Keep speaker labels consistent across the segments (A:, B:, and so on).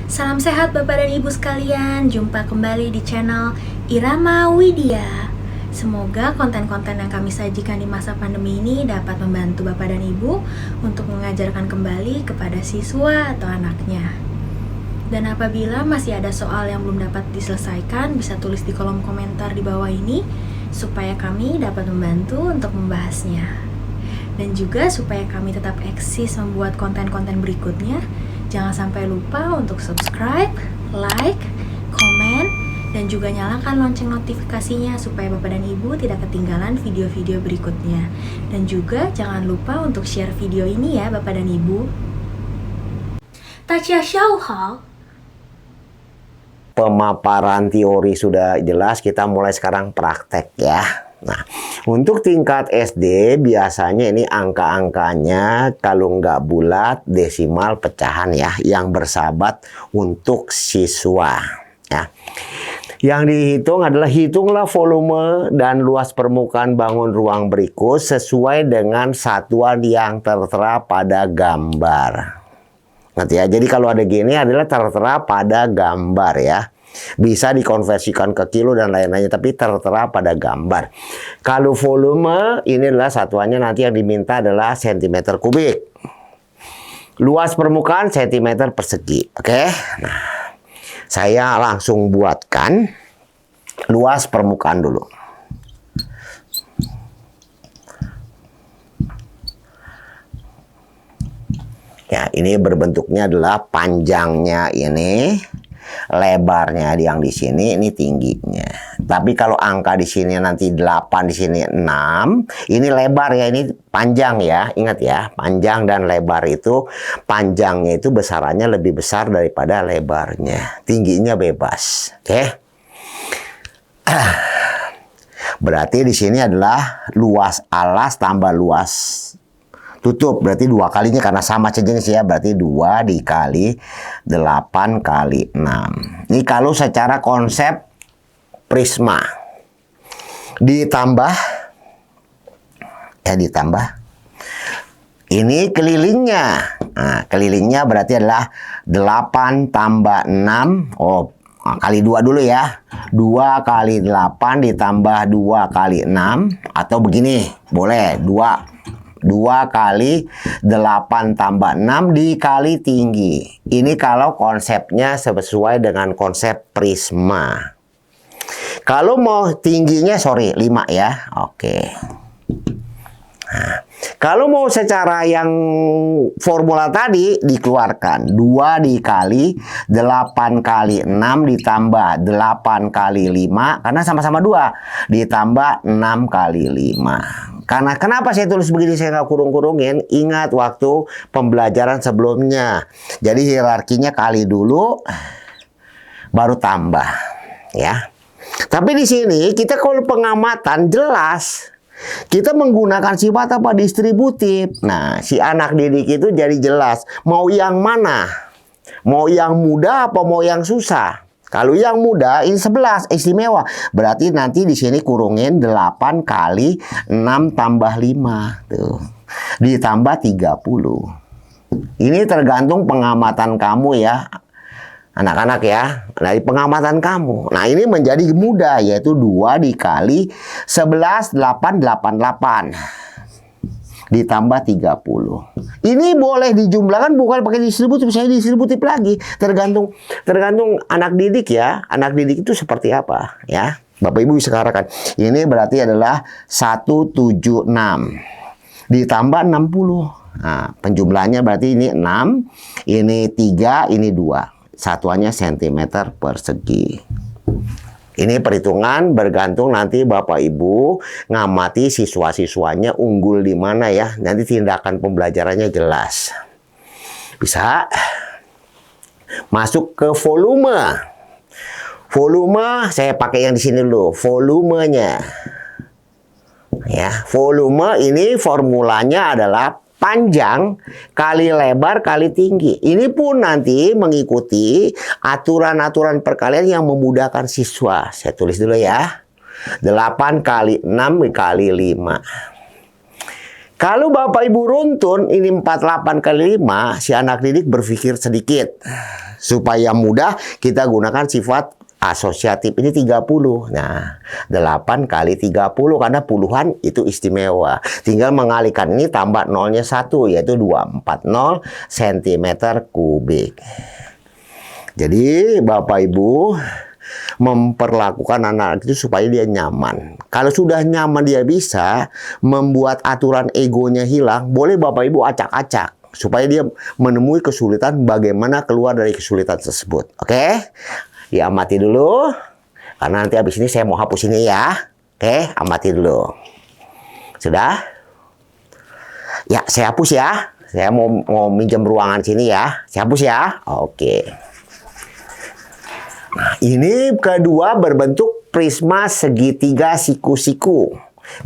A: Salam sehat Bapak dan Ibu sekalian, jumpa kembali di channel Irama Widya. Semoga konten-konten yang kami sajikan di masa pandemi ini dapat membantu Bapak dan Ibu untuk mengajarkan kembali kepada siswa atau anaknya. Dan apabila masih ada soal yang belum dapat diselesaikan, bisa tulis di kolom komentar di bawah ini supaya kami dapat membantu untuk membahasnya. Dan juga supaya kami tetap eksis membuat konten-konten berikutnya, jangan sampai lupa untuk subscribe, like, komen, dan juga nyalakan lonceng notifikasinya supaya Bapak dan Ibu tidak ketinggalan video-video berikutnya. Dan juga jangan lupa untuk share video ini ya Bapak dan Ibu. Tachia Xiaohao.
B: Pemaparan teori sudah jelas, kita mulai sekarang praktek ya. Nah, untuk tingkat SD biasanya ini angka-angkanya kalau nggak bulat, desimal, pecahan ya, yang bersahabat untuk siswa ya. Yang dihitung adalah hitunglah volume dan luas permukaan bangun ruang berikut sesuai dengan satuan yang tertera pada gambar. Ngerti ya? Jadi kalau ada gini adalah tertera pada gambar ya. Bisa dikonversikan ke kilo dan lain-lainnya, tapi tertera pada gambar. Kalau volume, ini adalah satuannya nanti yang diminta adalah cm kubik. Luas permukaan cm persegi. Oke. Nah, saya langsung buatkan luas permukaan dulu. Ya, ini berbentuknya adalah panjangnya ini, lebarnya yang di sini, ini tingginya. Tapi kalau angka di sini nanti 8, di sini 6, ini lebar ya, ini panjang ya. Ingat ya, panjang dan lebar itu, panjangnya itu besarannya lebih besar daripada lebarnya. Tingginya bebas. Oke. Berarti di sini adalah luas alas tambah luas tutup, berarti 2 kalinya karena sama sejenis ya, berarti 2 dikali 8 kali 6. Ini kalau secara konsep prisma. Ditambah ya, ditambah ini kelilingnya. Nah, kelilingnya berarti adalah 8 tambah 6. Oh, kali 2 dulu ya. 2 kali 8 ditambah 2 kali 6. Atau begini, boleh 2 kali 8 tambah 6 dikali tinggi. Ini kalau konsepnya sesuai dengan konsep prisma. Kalau mau tingginya, 5 ya. Oke. Nah, kalau mau secara yang formula tadi dikeluarkan 2 dikali 8 kali 6 ditambah 8 kali 5 karena sama-sama 2 ditambah 6 kali 5. Karena kenapa saya tulis begini, saya nggak kurung-kurungin, ingat waktu pembelajaran sebelumnya. Jadi hierarkinya kali dulu baru tambah ya. Tapi di sini kita kalau pengamatan jelas kita menggunakan sifat apa? Distributif. Nah, si anak didik itu jadi jelas mau yang mana? Mau yang mudah apa mau yang susah? Kalau yang mudah ini 11 istimewa. Berarti nanti di sini kurungin 8 kali 6 tambah 5 tuh. Ditambah 30. Ini tergantung pengamatan kamu ya. Anak-anak ya, dari pengamatan kamu. Nah, ini menjadi mudah, yaitu 2 dikali 11, 8, 88. Ditambah 30. Ini boleh dijumlahkan, bukan pakai distributif, saya distributif lagi. Tergantung anak didik ya. Anak didik itu seperti apa ya. Bapak Ibu bisa katakan. Ini berarti adalah 176. Ditambah 60. Nah, penjumlahannya berarti ini 6, ini 3, ini 2. Satuannya cm persegi. Ini perhitungan bergantung nanti Bapak Ibu ngamati siswa-siswanya unggul di mana ya. Nanti tindakan pembelajarannya jelas. Bisa masuk ke volume. Volume saya pakai yang di sini dulu. Volumenya. Ya, volume ini formulanya adalah panjang kali lebar kali tinggi. Ini pun nanti mengikuti aturan-aturan perkalian yang memudahkan siswa. Saya tulis dulu ya. 8 kali 6 kali 5. Kalau Bapak Ibu runtun, ini 48 kali 5, si anak didik berpikir sedikit. Supaya mudah, kita gunakan sifat asosiatif. Ini 30. Nah, 8 kali 30, karena puluhan itu istimewa. Tinggal mengalihkan ini, tambah nolnya 1, yaitu 240 cm kubik. Jadi, Bapak Ibu memperlakukan anak itu supaya dia nyaman. Kalau sudah nyaman, dia bisa membuat aturan egonya hilang. Boleh Bapak Ibu acak-acak supaya dia menemui kesulitan bagaimana keluar dari kesulitan tersebut. Oke? Diamati dulu. Karena nanti habis ini saya mau hapus ini ya. Oke, amati dulu. Sudah? Ya, saya hapus ya. Saya mau minjem ruangan sini ya. Saya hapus ya. Oke. Nah, ini kedua berbentuk prisma segitiga siku-siku.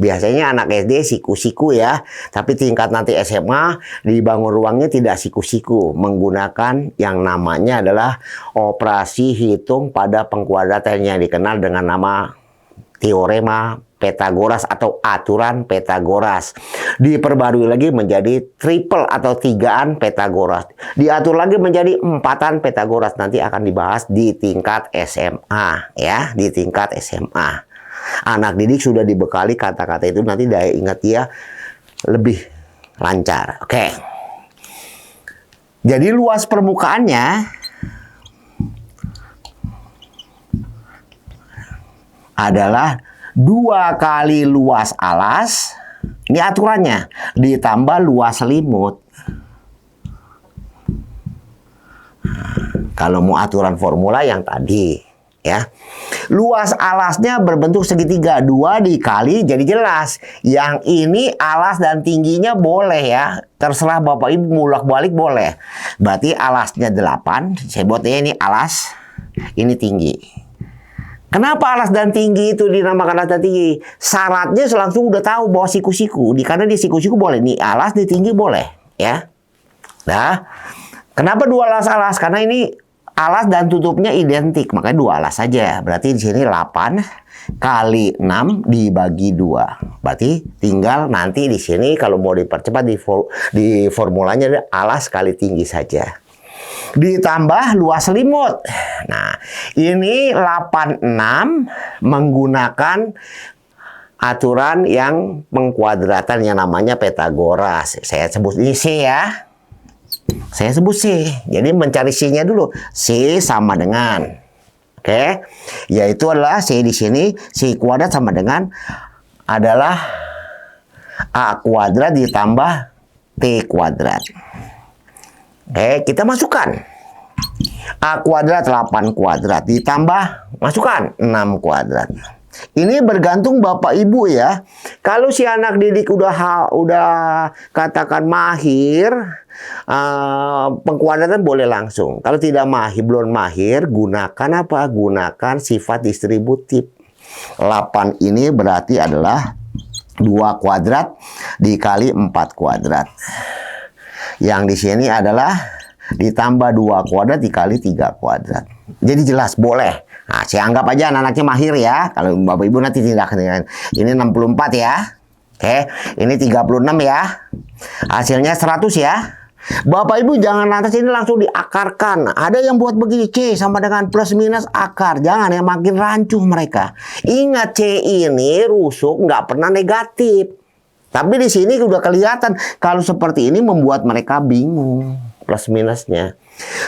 B: Biasanya anak SD siku-siku ya. Tapi tingkat nanti SMA dibangun ruangnya tidak siku-siku. Menggunakan yang namanya adalah operasi hitung pada pengkuadratan yang dikenal dengan nama teorema Pythagoras atau aturan Pythagoras. Diperbarui lagi menjadi triple atau tigaan Pythagoras. Diatur lagi menjadi empatan Pythagoras. Nanti akan dibahas di tingkat SMA ya, di tingkat SMA. Anak didik sudah dibekali kata-kata itu, nanti daya ingat dia lebih lancar. Oke. Jadi luas permukaannya adalah 2 kali luas alas, ini aturannya, ditambah luas selimut. Kalau mau aturan formula yang tadi, ya. Luas alasnya berbentuk segitiga, 2 dikali jadi jelas. Yang ini alas dan tingginya boleh ya, terserah Bapak Ibu bolak-balik boleh. Berarti alasnya 8, saya buat ya ini alas, ini tinggi. Kenapa alas dan tinggi itu dinamakan alas dan tinggi? Syaratnya langsung udah tahu bahwa siku-siku. Karena di siku-siku boleh. Nih alas, di tinggi boleh. Ya. Nah, kenapa 2 alas-alas? Karena ini alas dan tutupnya identik. Makanya 2 alas saja. Berarti di sini 8 kali 6 dibagi 2. Berarti tinggal nanti di sini kalau mau dipercepat di formulanya ada alas kali tinggi saja. Ditambah luas selimut. Nah, ini 86 menggunakan aturan yang pengkuadratan yang namanya Pythagoras. Saya sebut ini C ya. Saya sebut C. Jadi mencari C-nya dulu. C sama dengan, oke, yaitu adalah C di sini, C kuadrat sama dengan adalah A kuadrat ditambah T kuadrat. Oke, kita masukkan. A kuadrat 8 kuadrat ditambah, masukkan 6 kuadrat. Ini bergantung Bapak Ibu ya. Kalau si anak didik udah katakan mahir, pengkuadratan boleh langsung. Kalau tidak mahir, belum mahir, gunakan apa? Gunakan sifat distributif. 8 ini berarti adalah 2 kuadrat dikali 4 kuadrat. Yang di sini adalah ditambah 2 kuadrat dikali 3 kuadrat. Jadi jelas, boleh. Nah, saya anggap aja anak-anaknya mahir ya. Kalau Bapak Ibu nanti tidak dengan ini 64 ya. Oke, ini 36 ya. Hasilnya 100 ya. Bapak Ibu jangan lantas ini langsung diakarkan. Ada yang buat begini, C sama dengan plus minus akar. Jangan ya, makin rancuh mereka. Ingat, C ini rusuk nggak pernah negatif. Tapi di sini udah kelihatan kalau seperti ini membuat mereka bingung plus minusnya.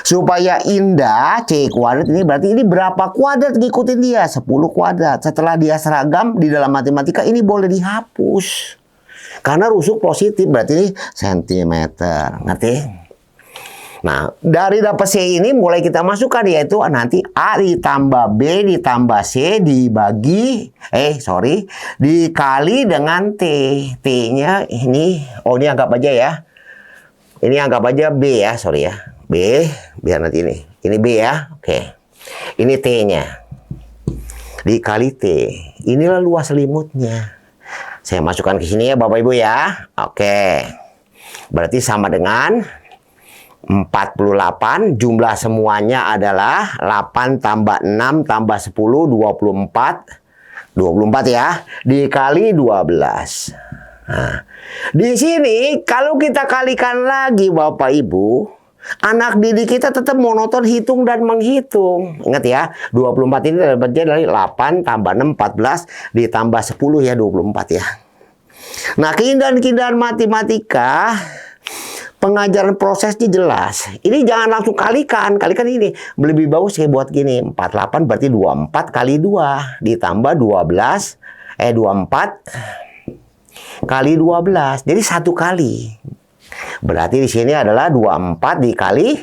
B: Supaya indah, C kuadrat ini berarti ini berapa kuadrat ngikutin dia? 10 kuadrat. Setelah dia seragam di dalam matematika ini boleh dihapus. Karena rusuk positif berarti ini sentimeter. Ngerti? Nah, dari dapat C ini mulai kita masukkan yaitu nanti A ditambah B ditambah C dibagi dikali dengan T. T-nya ini ini anggap aja ya. Ini anggap aja B ya, sorry ya. B biar nanti ini. Ini B ya. Oke. Ini T-nya. Dikali T. Inilah luas selimutnya. Saya masukkan ke sini ya Bapak Ibu ya. Oke. Berarti sama dengan 48, jumlah semuanya adalah 8 tambah 6 tambah 10, 24 ya, dikali 12. Nah, di sini kalau kita kalikan lagi Bapak Ibu, anak didik kita tetap monoton hitung dan menghitung. Ingat ya, 24 ini dapatnya dari 8 tambah 6, 14, ditambah 10 ya, 24 ya. Nah, keindahan-keindahan matematika, pengajaran prosesnya jelas. Ini jangan langsung kalikan. Kalikan ini. Lebih bagus saya buat gini. 48 berarti 24 kali 2. Ditambah 24 kali 12. Jadi 1 kali. Berarti di sini adalah 24 dikali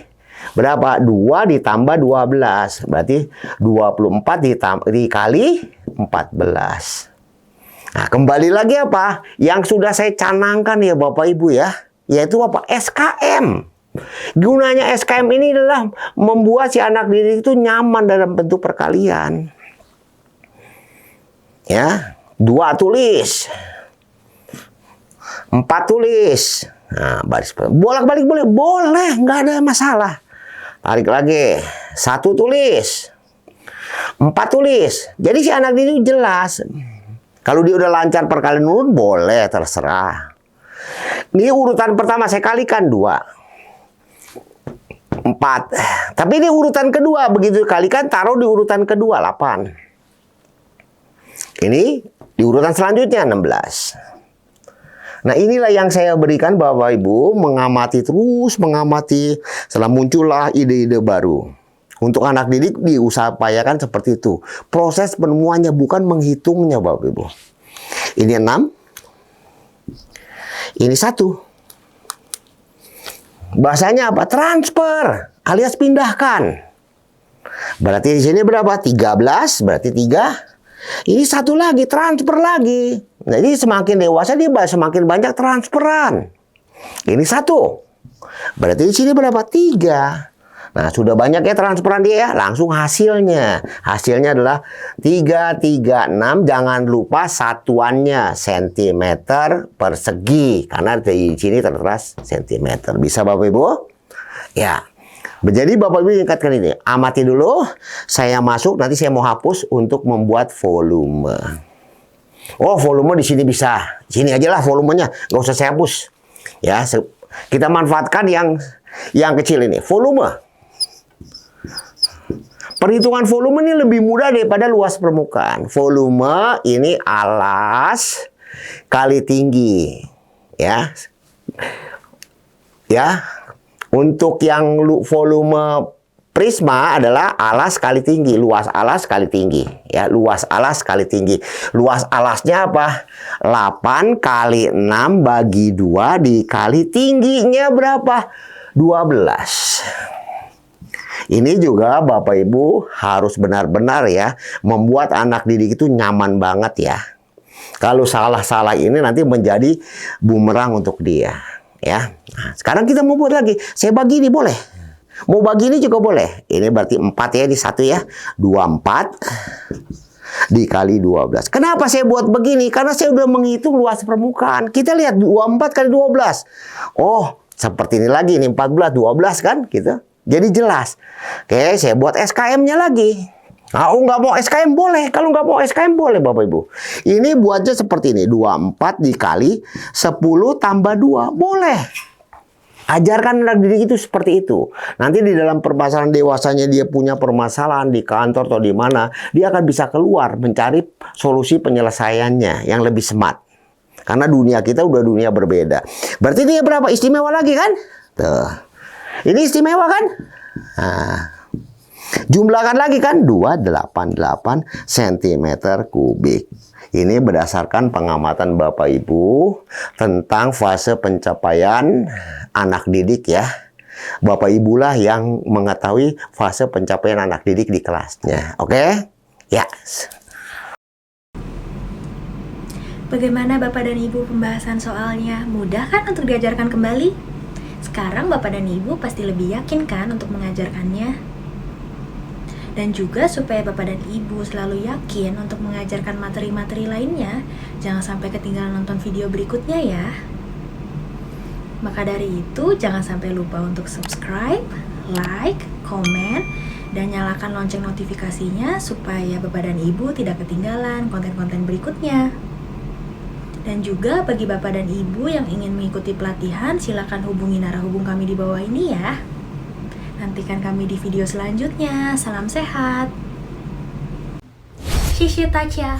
B: berapa? 2 ditambah 12. Berarti 24 dikali 14. Nah, kembali lagi apa? Yang sudah saya canangkan ya Bapak Ibu ya. Yaitu apa? SKM. Gunanya SKM ini adalah membuat si anak didik itu nyaman dalam bentuk perkalian. Ya, 2 tulis. 4 tulis. Nah, baris bolak-balik boleh, boleh, nggak ada masalah. Tarik lagi. 1 tulis. 4 tulis. Jadi si anak didik jelas. Kalau dia udah lancar perkalian urut, boleh, terserah. Ini urutan pertama saya kalikan 2. 4. Tapi ini urutan kedua. Begitu kalikan, taruh di urutan kedua, 8. Ini di urutan selanjutnya, 16. Nah, inilah yang saya berikan Bapak Ibu, mengamati terus, mengamati. Setelah muncullah ide-ide baru. Untuk anak didik diusahakan seperti itu. Proses penemuannya bukan menghitungnya Bapak Ibu. Ini 6. Ini 1. Bahasanya apa? Transfer alias pindahkan. Berarti di sini berapa? 13, berarti 3. Ini 1 lagi, transfer lagi. Jadi semakin dewasa dia semakin banyak transferan. Ini 1. Berarti di sini berapa? 3. Nah, sudah banyak ya transferan dia ya. Langsung hasilnya. Hasilnya adalah 336. Jangan lupa satuannya sentimeter persegi. Karena di sini tertera sentimeter. Bisa Bapak Ibu? Ya. Jadi Bapak Ibu ingatkan ini. Amati dulu. Saya masuk. Nanti saya mau hapus untuk membuat volume. Oh, volume di sini bisa. Sini aja lah volumenya. Nggak usah saya hapus. Ya. Kita manfaatkan yang kecil ini. Volume. Perhitungan volume ini lebih mudah daripada luas permukaan. Volume ini alas kali tinggi. Ya. Ya. Untuk yang volume prisma adalah alas kali tinggi, luas alas kali tinggi. Ya, luas alas kali tinggi. Luas alasnya apa? 8 kali 6 bagi 2 dikali tingginya berapa? 12. Ini juga Bapak Ibu harus benar-benar ya membuat anak didik itu nyaman banget ya. Kalau salah-salah ini nanti menjadi bumerang untuk dia ya. Nah, sekarang kita mau buat lagi. Saya bagi ini boleh. Mau bagi ini juga boleh. Ini berarti 4 ya di 1 ya. 24 dikali 12. Kenapa saya buat begini? Karena saya udah menghitung luas permukaan. Kita lihat 24 kali 12. Oh, seperti ini lagi. Ini 14, 12 kan gitu. Jadi jelas. Oke, saya buat SKM-nya lagi. Nah, nggak mau SKM boleh. Kalau nggak mau SKM boleh Bapak Ibu. Ini buatnya seperti ini. 24 dikali 10 tambah 2. Boleh. Ajarkan anak didik itu seperti itu. Nanti di dalam permasalahan dewasanya dia punya permasalahan di kantor atau di mana. Dia akan bisa keluar mencari solusi penyelesaiannya yang lebih smart. Karena dunia kita udah dunia berbeda. Berarti dia berapa? Istimewa lagi kan? Tuh. Ini istimewa kan? Nah, jumlahkan lagi kan? 288 cm kubik. Ini berdasarkan pengamatan Bapak Ibu tentang fase pencapaian anak didik ya. Bapak Ibulah yang mengetahui fase pencapaian anak didik di kelasnya. Oke? Ya.
A: Bagaimana Bapak dan Ibu pembahasan soalnya? Mudah kan untuk diajarkan kembali? Sekarang Bapak dan Ibu pasti lebih yakin kan untuk mengajarkannya? Dan juga supaya Bapak dan Ibu selalu yakin untuk mengajarkan materi-materi lainnya, jangan sampai ketinggalan nonton video berikutnya ya. Maka dari itu, jangan sampai lupa untuk subscribe, like, komen, dan nyalakan lonceng notifikasinya supaya Bapak dan Ibu tidak ketinggalan konten-konten berikutnya. Dan juga bagi Bapak dan Ibu yang ingin mengikuti pelatihan, silakan hubungi narahubung kami di bawah ini ya. Nantikan kami di video selanjutnya. Salam sehat. Shishitacha.